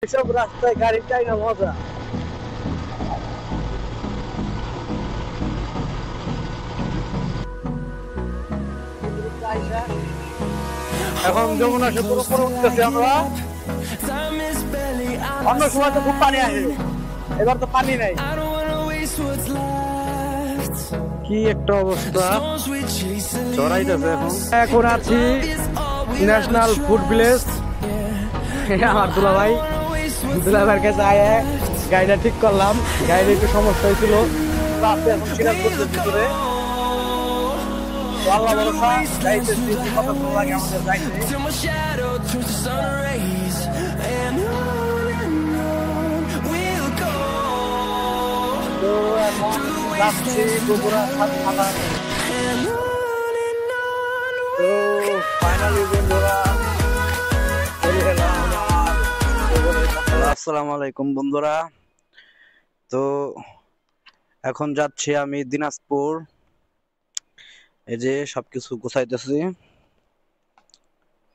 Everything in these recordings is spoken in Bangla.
এসব রাস্তায় গাড়িটাই না মজা। এখন যমুনা সেতুর উপরে উঠতেছি আমরা। অন্য সময় তো খুব পানি আসে, এবার তো পানি নাই। কি একটা অবস্থা, চড়াইতেছে। এখন এখন আছি ন্যাশনাল ফুড ভিলেজ। আমার দুলাভাইয়ের কাছে আয়ে গাড়িটা ঠিক করলাম। গাড়ির একটু সমস্যা হয়েছিল, রাতে এখন সিরাজগঞ্জের ভিতরে। তো আল্লাহ ভরসা, যাইতেছি কতক্ষণ লাগে আমাদের যাইতে। তো এখন যাচ্ছি বগুড়া থানার। তো ফাইনালি বন্ধুরা চলে গেলাম আমার বগুড়ার কাছে। আসসালামু আলাইকুম বন্ধুরা। তো এখন যাচ্ছি আমি দিনাজপুর। এই যে সবকিছু গুছাইতেছি,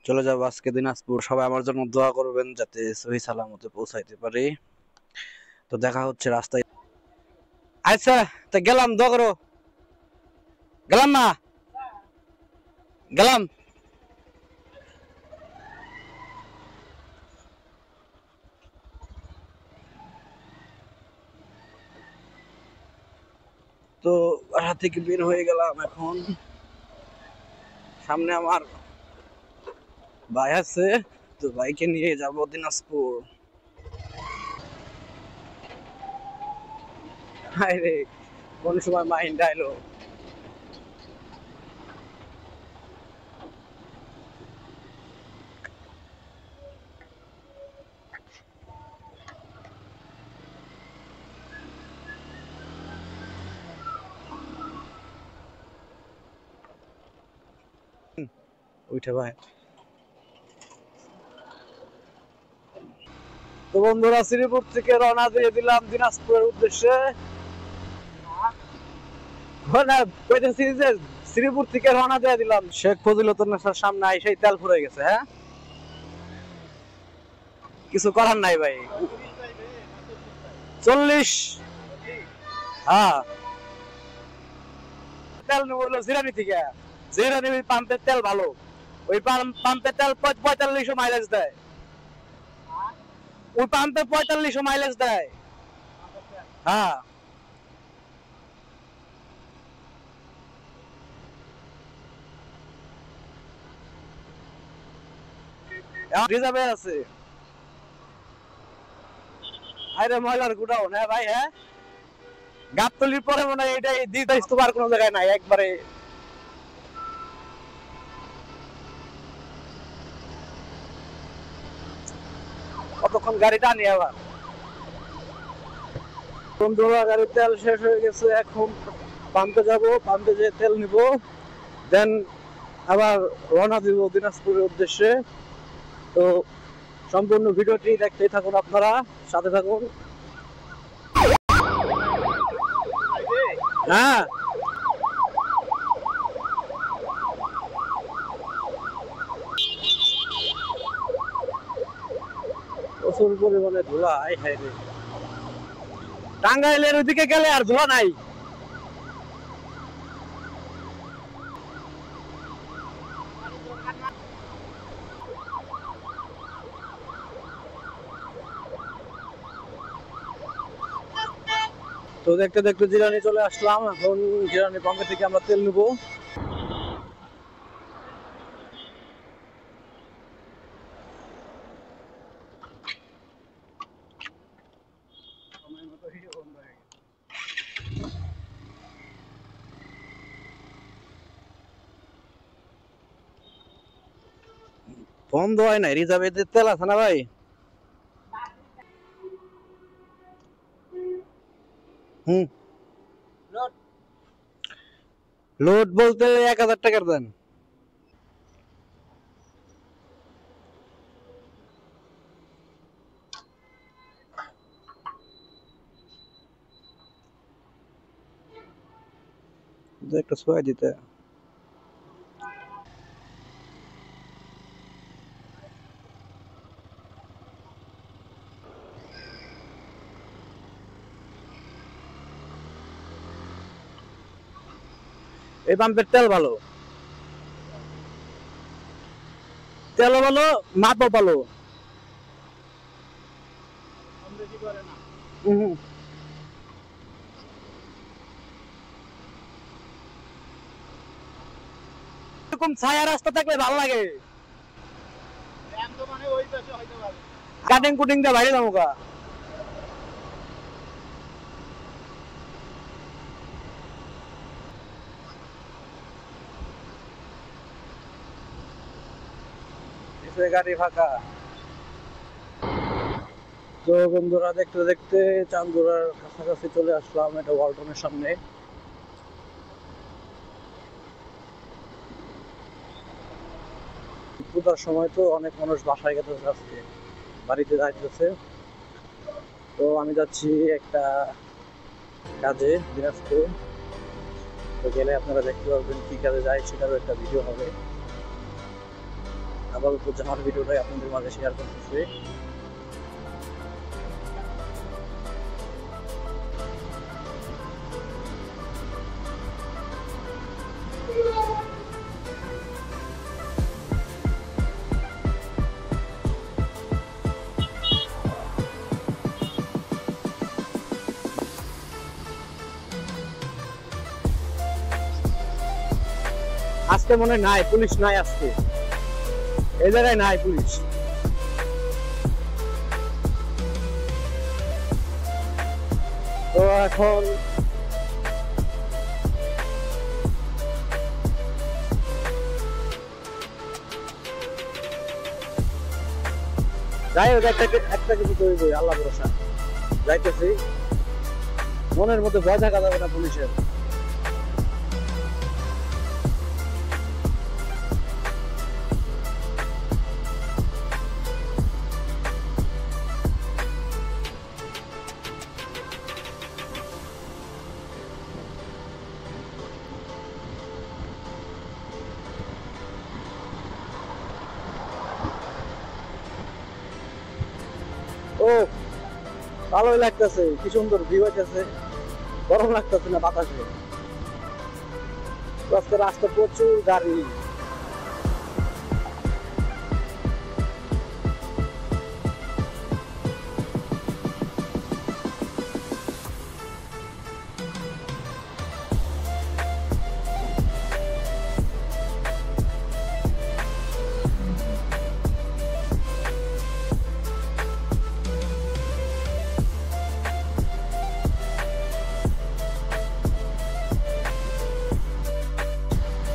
চলে যাবো আজকে দিনাজপুর। সবাই আমার জন্য দোয়া করবেন যাতে সহি সালামতে পৌঁছাইতে পারি। তো দেখা হচ্ছে রাস্তায়। আচ্ছা, তো গেলাম, দোয়া করো। গেলাম না, গেলাম। তো বাসা থেকে বের হয়ে গেলাম। এখন সামনে আমার ভাই আছে, তো ভাইকে নিয়ে যাব দিনাজপুর। হায় রে, কোন সময় মাইন্ড আইলো। উঠে ভাই। তো বন্ধুরা, শ্রীপুর থেকে রওনা দিয়ে দিলাম দিনাজপুরের উদ্দেশ্যে। শ্রীপুর থেকে রওনা দিয়ে দিলাম, শেখ ফজিলতুন্নেসার সামনে আইসাই তেল ফুরে গেছে। হ্যাঁ, কিছু করার নাই ভাই। 40। হ্যাঁ, তেল নেবো হলো জিরানি থেকে। জিরানি পাম্পের তেল ভালো, ওই পাম্পের তেল 45 মাইলেজ দেয়। ওই পাম্পে 45 মাইলেজ দেয়। হ্যাঁ, রিজার্ভে আছে। আরে ময়লার গুড়াও না ভাই। হ্যাঁ, গাবতলির পরে মনে হয় এটাই দ্বিতীয় স্তূপ, আর কোনো জায়গায় নাই একবারে। কতক্ষণ গাড়িটা আনি আবার। বন্ধুরা, গাড়ির তেল শেষ হয়ে গেছে। এখন পাম্পে যাব, পাম্পে যেয়ে তেল নিব, দেন আবার রওনা দিব দিনাজপুরের উদ্দেশ্যে। তো সম্পূর্ণ ভিডিওটি দেখতেই থাকুন, আপনারা সাথে থাকুন। হ্যাঁ, প্রচুর পরিমাণে ধুলা। আই হাই রে, টাঙ্গাইলের ওইদিকে গেলে আর ধোয়া নাই। তো দেখতে দেখতে জিরানি চলে আসলাম। এখন জিরানি পাম্পে থেকে আমরা তেল নেবো। বন্ধ হয় নাই, রিজার্ভে তেল আছে না ভাই। হুম, লোড বলতে 1000 টাকার দেন। একটা সোয়া দিতে। এই পাম্পের তেল ভালো, তেলও ভালো, মাপও ভালো। এরকম ছায়া রাস্তা থাকলে ভালো লাগে, কাটিং কুটিং দিয়ে বাইরে যাবো গা। গাড়ি ফাঁকা। তো বন্ধুরা, দেখতে দেখতে চান্দুরার কাছাকাছি চলে আসলাম, এটা ওয়ালটনের সামনে। পূজার সময় তো অনেক মানুষ বাসায় গেছে, আজকে বাড়িতে যাইতেছে। তো আমি যাচ্ছি একটা কাজে দিনাজপুর। তো গেলে আপনারা দেখতে পারবেন কি কাজে যায়, সেটারও একটা ভিডিও হবে। আপাতত যাওয়ার ভিডিওটাই আপনাদের মাঝে শেয়ার করতেছি। আজকে মনে নাই পুলিশ নাই, আজকে এই জায়গায় নাই পুলিশ। তো এখন যাই হোক, একটা কিছু তৈরি করি, আল্লাহ ভরসা যাইতেছি। মনের মধ্যে ভয় থাকা যাবে না পুলিশের। ও ভালোই লাগতেছে, কি সুন্দর ভিউ হইতেছে, গরম লাগতেছে না বাতাসে। আজকে রাস্তা প্রচুর গাড়ি।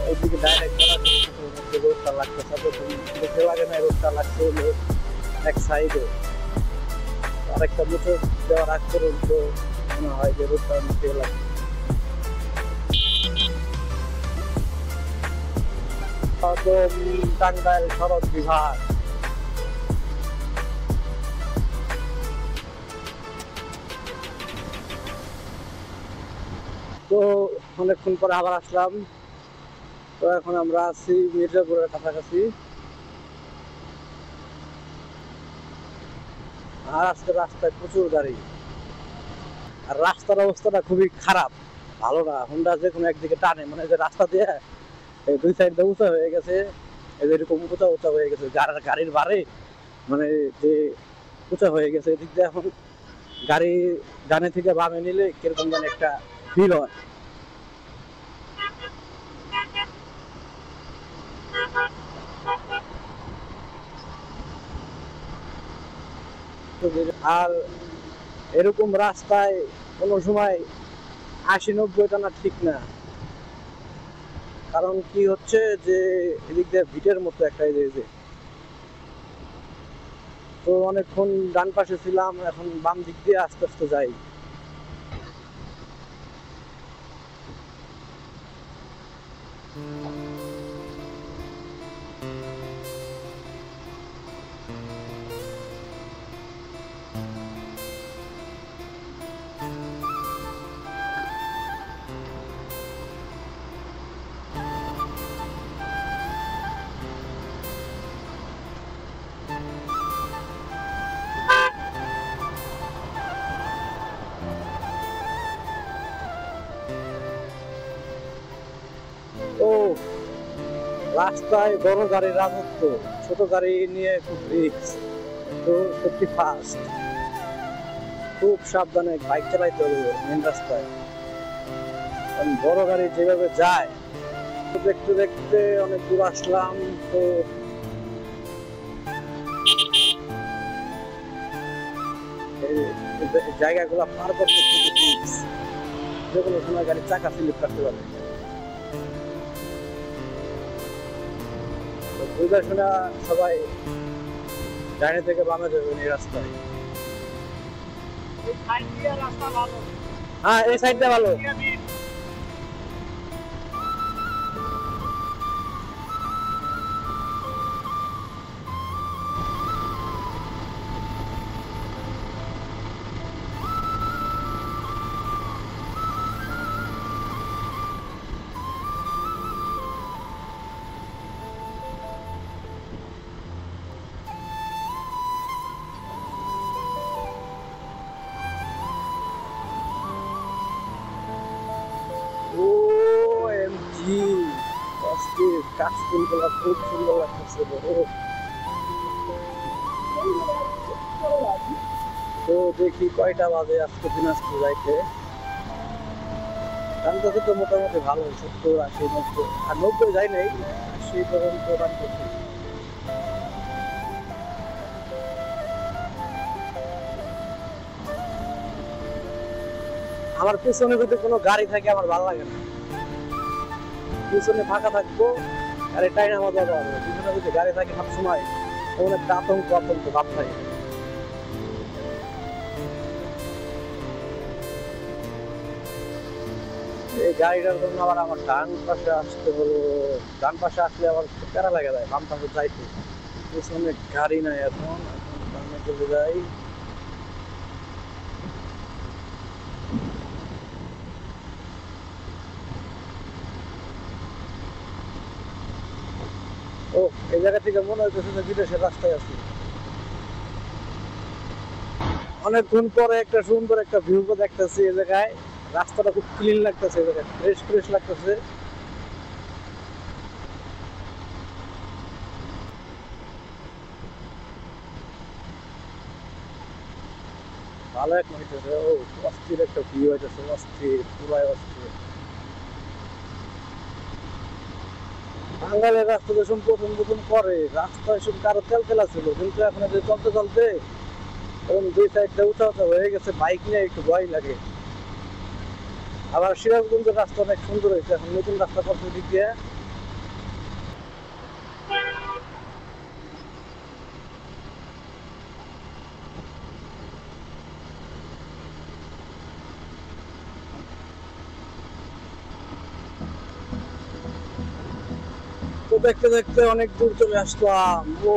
ওইদিকে ডাইরেক্ট রোডটা লাগতেছে, দেখে লাগে না, রোডটা লাগছে হলো এক সাইডে। আরেকটা মোটর দেওয়ার আগ পর্যন্ত মনে হয় যে রোডটা নিচে লাগছে। টাঙ্গাইল সড়ক বিভাগ। তো অনেকক্ষণ পরে আবার আসলাম। তো এখন আমরা আছি মির্জাপুরের কাছাকাছি। আর আজকে রাস্তায় প্রচুর গাড়ি, আর রাস্তার অবস্থাটা খুবই খারাপ, ভালো না। হোন্ডা যে কোনো একদিকে টানে, মানে যে রাস্তা দিয়ে দুই সাইড দিয়ে উঁচা হয়ে গেছে, এরকম উঁচা উঁচা হয়ে গেছে, গাড়ির বারে মানে যে উঁচা হয়ে গেছে। এদিক দিয়ে এখন গাড়ি ডানে থেকে বামে নিলে কিরকম যেন একটা ফিল হয়। আর এরকম রাস্তায় কোনো সময় 80-90 টানা ঠিক না। কারণ কি হচ্ছে যে এদিক দিয়ে ভিটের মতো একটা যে, তো অনেকক্ষণ ডান পাশে ছিলাম, এখন বাম দিক দিয়ে আস্তে আস্তে যাই। রাস্তায় বড় গাড়ির রাজত্ব, ছোট গাড়ি নিয়ে খুব রিস্ক, তো সত্যি ফাস্ট, খুব সাবধানে বাইক চালাইতে হবে মেন রাস্তায়। কারণ বড় গাড়ি যেভাবে যায়, দেখতে দেখতে অনেক দূর আসলাম, তো জায়গাগুলো পার করতে যে কোনো সময় গাড়ির চাকা স্লিপ করতে পারে। বুঝে শোনা সবাই ডাইনে থেকে বামে যাবেন এই রাস্তায়। হ্যাঁ, এই সাইডটা ভালো। কাশফুলগুলো খুব সুন্দর লাগতেছে। তো দেখি কয়টা বাজে আজকে দিনাজপুর যাইতে। টানতেছে তো মোটামুটি ভালো, 70, 80, 90, আর 90 যাই নাই, 80 পর্যন্ত টানতেছে। আমার পিছনে যদি কোনো গাড়ি থাকে আমার ভালো লাগে না, পিছনে ফাঁকা থাকবো আর এটাই আমার বাবা হবে। পিছনে যদি গাড়ি থাকে সবসময় এমন একটা আতঙ্ক ভাব থাকে। এই গাড়িটার জন্য আবার আমার ডান পাশে আসতে হলো, ডান পাশে আসলে আবার প্যারা লাগে যায় বাম পাশে যাইতে। পিছনে গাড়ি নাই, এখন ডানে চলে যাই। ও, এই জায়গা থেকে মনে হইতেছে যে বিদেশের রাস্তায় আছি। অনেকক্ষণ পরে একটা সুন্দর একটা ভিউ দেখতেছি এই জায়গায়। রাস্তাটা খুব ক্লিন লাগতেছে, এই জায়গায় ফ্রেশ ফ্রেশ লাগতেছে। ভালো এক হইতেছে। ও, অস্থির একটা ভিউ হইতেছে, অস্থির, পুরাই অস্থির। বাঙালির রাস্তা যখন প্রথম প্রথম করে, রাস্তা এসব কারো তেলতেলা ছিল, কিন্তু এখন যে চলতে চলতে এখন দুই সাইডটা উঁচা উঁচা হয়ে গেছে, বাইক নিয়ে একটু ভয় লাগে। আবার সিরাজগঞ্জের রাস্তা অনেক সুন্দর হয়েছে, এখন নতুন রাস্তা করতে দিক দিয়ে। তো দেখতে দেখতে অনেক দূর চলে আসলাম। ও,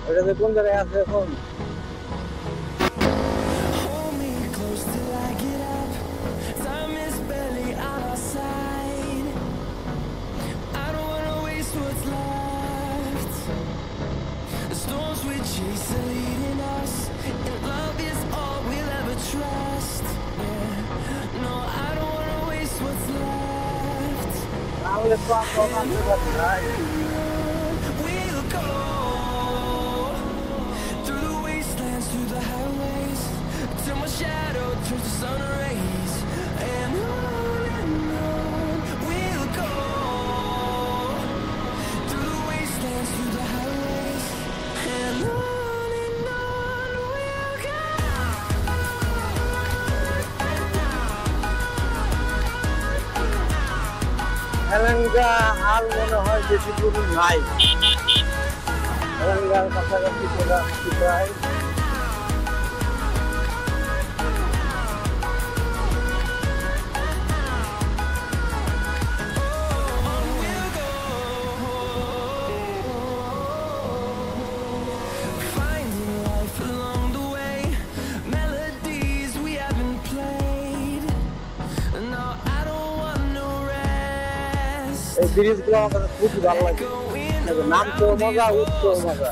এটা যে কোন জায়গায় আছে এখন? এলাঙ্গা আর মনে হয় বেশি দূর নাই, এলাঙ্গার কাছাকাছি চলে আসছি প্রায়। এই ব্রিজগুলো আমার কাছে খুবই ভালো লাগে, নামতেও মজা, উঠতেও মজা।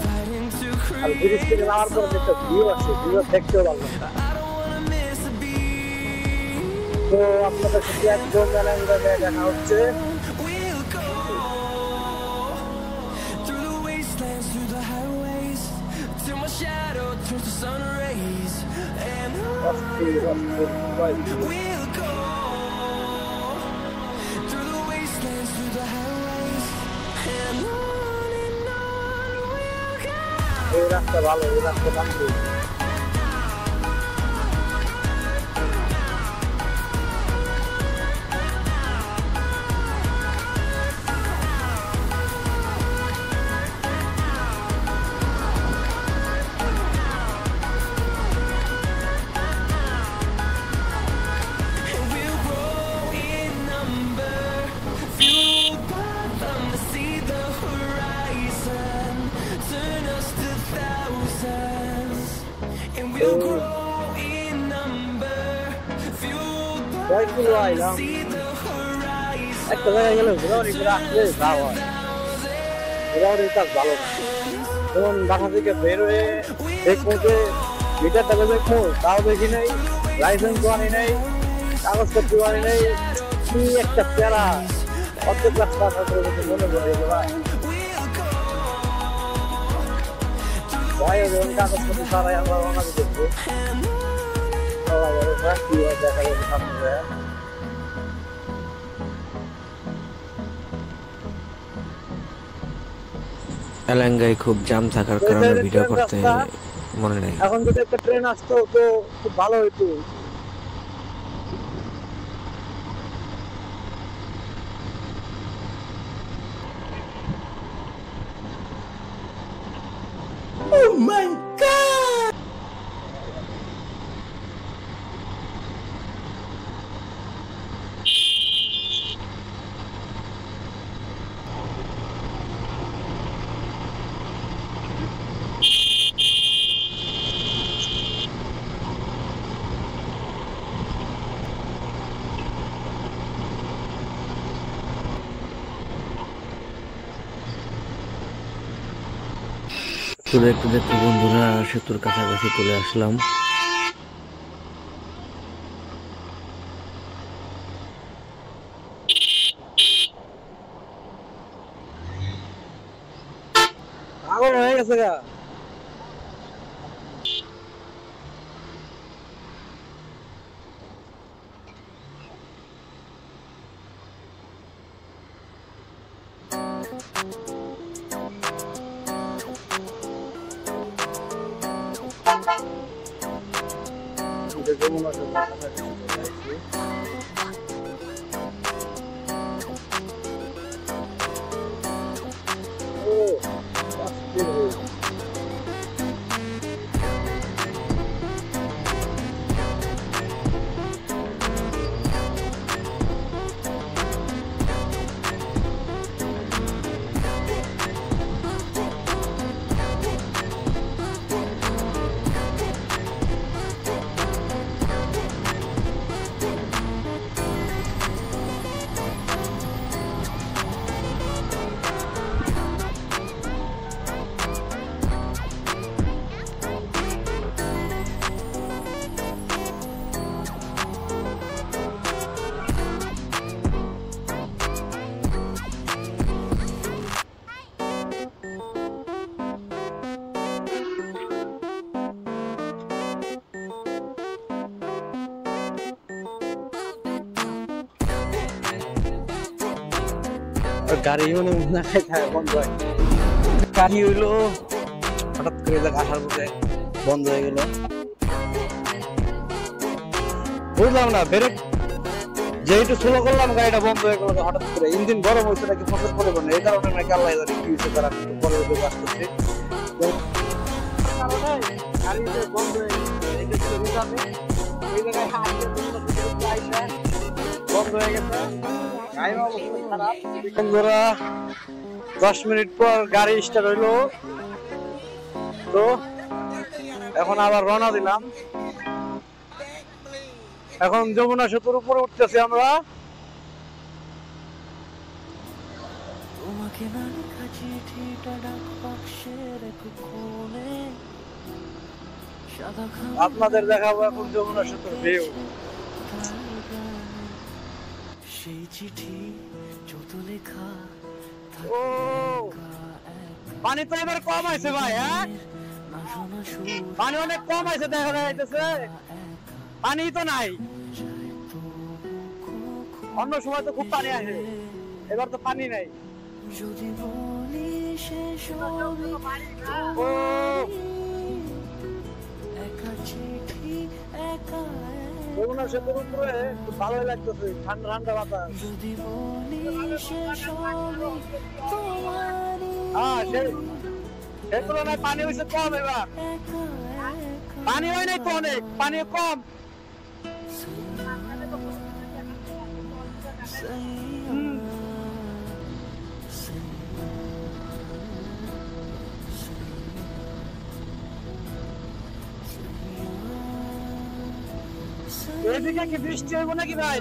আর ব্রিজ থেকে নামার পরে একটা ভিউ আছে, ভিউ দেখতেও ভালো লাগে। তো আপনাদের সাথে একদম দেখা হচ্ছে। shadow turns to sun rays, and on we'll go through the wastelands, through the highways, and on we'll go. এই রাস্তা ভালো, এই রাস্তা ভালো। We'll grow in number, fueled by Right to right, huh? see the horizon. একটা জায়গায় গেলে ঘোরাঘুরি করে আসলে যা হয়, ঘোরাঘুরির কাজ ভালো না। যেমন বাসা থেকে বের হয়ে দেখবো যে মিটারটাকে দেখবো, তাও দেখি নাই, লাইসেন্স আনি নাই, কাগজপত্র আনি নাই, কি একটা প্যারা অর্ধেক রাস্তা মনে পড়ে গেল ভাই। ভয়ে যখন কাগজপত্র ছাড়াই আমরা রওনা দিতেছি, কি হয় দেখা যাবে সামনে। এলাঙ্গায় খুব জাম থাকার কারণে ভিডিও করতে মনে নেই। এখন যদি একটা ট্রেন আসতো তো খুব ভালো হইতো। Oh my God! তো দেখতে দেখতে বন্ধুরা সেতুর কাছাকাছি চলে আসলাম। পাগল হয়ে গেছে গা। গাড়ি মানে না খাই বন্ধ হয়, গাড়ি হইলো হঠাৎ করে আসার পরে বন্ধ হয়ে গেল, বুঝলাম না। ব্রেক যেহেতু স্লো করলাম গাড়িটা বন্ধ হয়ে গেল হঠাৎ করে। ইঞ্জিন গরম হয়েছে নাকি প্রসেস করে বন্ধ, এই কারণে নাকি আল্লাহ জানে কি হয়েছে, তারা পরে আসতেছে গাড়ি বন্ধ হয়ে গেছে, বন্ধ হয়ে গেছে। বন্ধুরা 10 মিনিট পর গাড়ি স্টার্ট হইলো, তো এখন আবার রওনা দিলাম। এখন যমুনা সেতুর উপরে উঠতেছি আমরা। আপনাদের দেখাবো এখন যমুনা সেতুর ভিউ। সেই চিঠি যত লেখা ও পানি তো এবার কম আছে ভাই। হ্যাঁ পানি অনেক কম আছে দেখা যাইতেছে, পানি তো নাই। অন্য সময় তো খুব পানি আসে, এবার তো পানি নাই। ও যমুনা সেতুর উপরে খুব ভালোই লাগতেছে, ঠান্ডা ঠান্ডা বাতাস। হ্যাঁ, সেই তুলনায় পানি হয়েছে কম এবার, পানি হয় নাই তো অনেক, পানি কম। এদিকে কি বৃষ্টি হইব নাকি ভাই?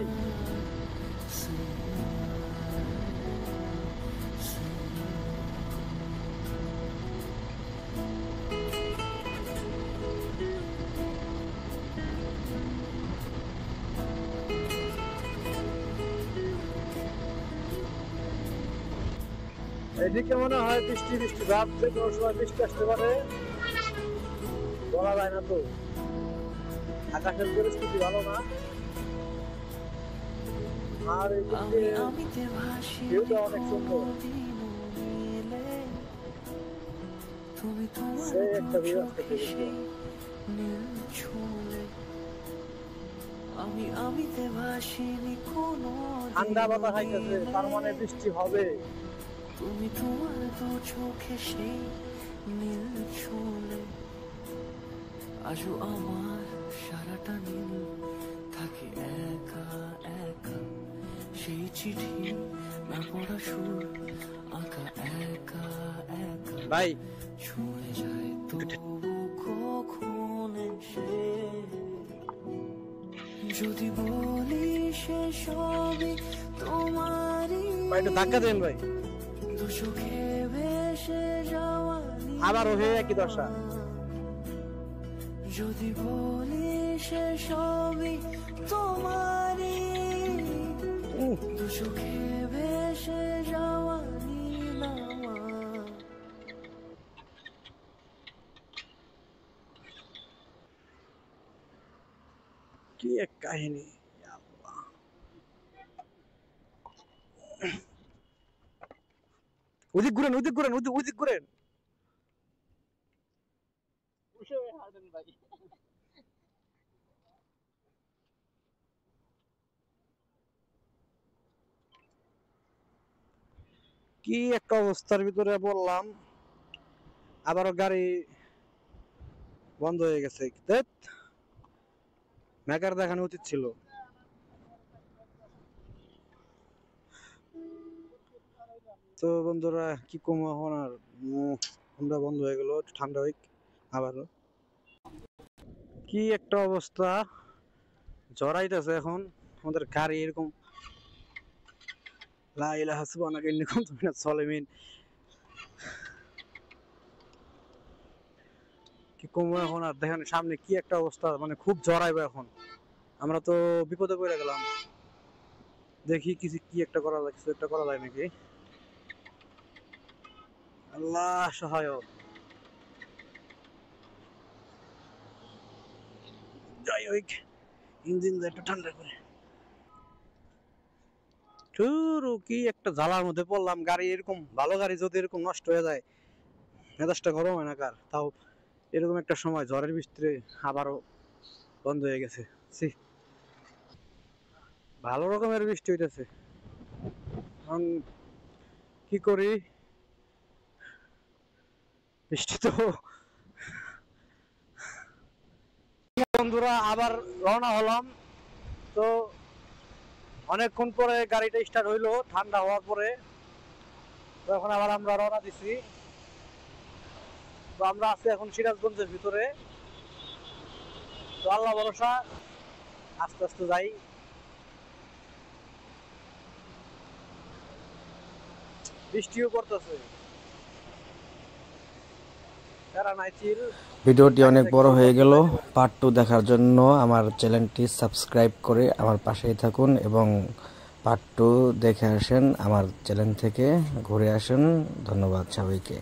এদিকে মনে হয় বৃষ্টি বৃষ্টি ভাব, যে কোনো সময় বৃষ্টি আসতে পারে, বলা যায় না তো। আকাশের পরিস্থিতি ভালো না, আর এদিকে ভিউটা অনেক সুন্দর, সেই একটা ভিউ আসতে পেরেছি। ঠান্ডা বাতাস খাইতেছে, তার মানে বৃষ্টি হবে। তুমি তোমার দু চোখে সেই নীল ছুঁলে, আজও আমার সারাটা নীল থাকে একা একা, সেই চিঠি না পড়া সুর আঁকা একা একা ভাই ছুঁয়ে যায় তবু কখন এসে। যদি বলি সে সবই তোমারই, ভাই একটু ধাক্কা দেন ভাই, দু চোখে ভেসে যাওয়া আবার হয়ে একই দশা। যদি বলি সে সবই তোমারই, দু চোখে ভেসে যাওয়া নীলামা। কি এক কাহিনী! ওদিক ঘুরেন, ওদিক ঘুরেন, ওদিক ঘুরেন। কি একটা অবস্থার ভিতরে বললাম, আবারও গাড়ি বন্ধ হয়ে গেছে। মেকার দেখানো উচিত ছিল। তো বন্ধুরা কি কম, এখন আর ঠান্ডা বন্ধ হয়ে গেল, ঠান্ডা হইক আবারও। কি একটা অবস্থা, জড়াইতেছে এখন আমাদের গাড়ি এরকম। লা ইলাহা সুবহানাকা ইন্নী কুনতু মিনাজ জালিমিন। কি কম এখন আর, দেখেন সামনে কি একটা অবস্থা, মানে খুব জড়াইবে এখন। আমরা তো বিপদে পড়ে গেলাম, দেখি কিছু কি একটা করা যায়, কিছু একটা করা যায় নাকি। আল্লাহ সহায় হোক। যাই হোক, ইঞ্জিন একটু ঠান্ডা করে। কি একটা জ্বালার মধ্যে পড়লাম, গাড়ি এরকম ভালো গাড়ি যদি এরকম নষ্ট হয়ে যায়, মেজাজটা গরম হয় না কার? তাও এরকম একটা সময় ঝড়ের বৃষ্টিতে আবারও বন্ধ হয়ে গেছে। ভালো রকমের বৃষ্টি হইতেছে, কি করি? বৃষ্টি তো। বন্ধুরা আবার রওনা হলাম, তো অনেকক্ষণ পরে গাড়িটা স্টার্ট হইলো ঠান্ডা হওয়ার পরে। তখন আবার আমরা রওনা দিছি। তো আমরা আছি এখন সিরাজগঞ্জের ভিতরে। তো আল্লাহ ভরসা, আস্তে আস্তে যাই। বৃষ্টিও পড়তেছে। ভিডিওটি অনেক বড় হয়ে গেল। পার্ট 2 দেখার জন্য আমার চ্যানেলটি সাবস্ক্রাইব করে আমার পাশেই থাকুন এবং পার্ট 2 দেখে আসেন, আমার চ্যানেল থেকে ঘুরে আসেন। ধন্যবাদ সবাইকে।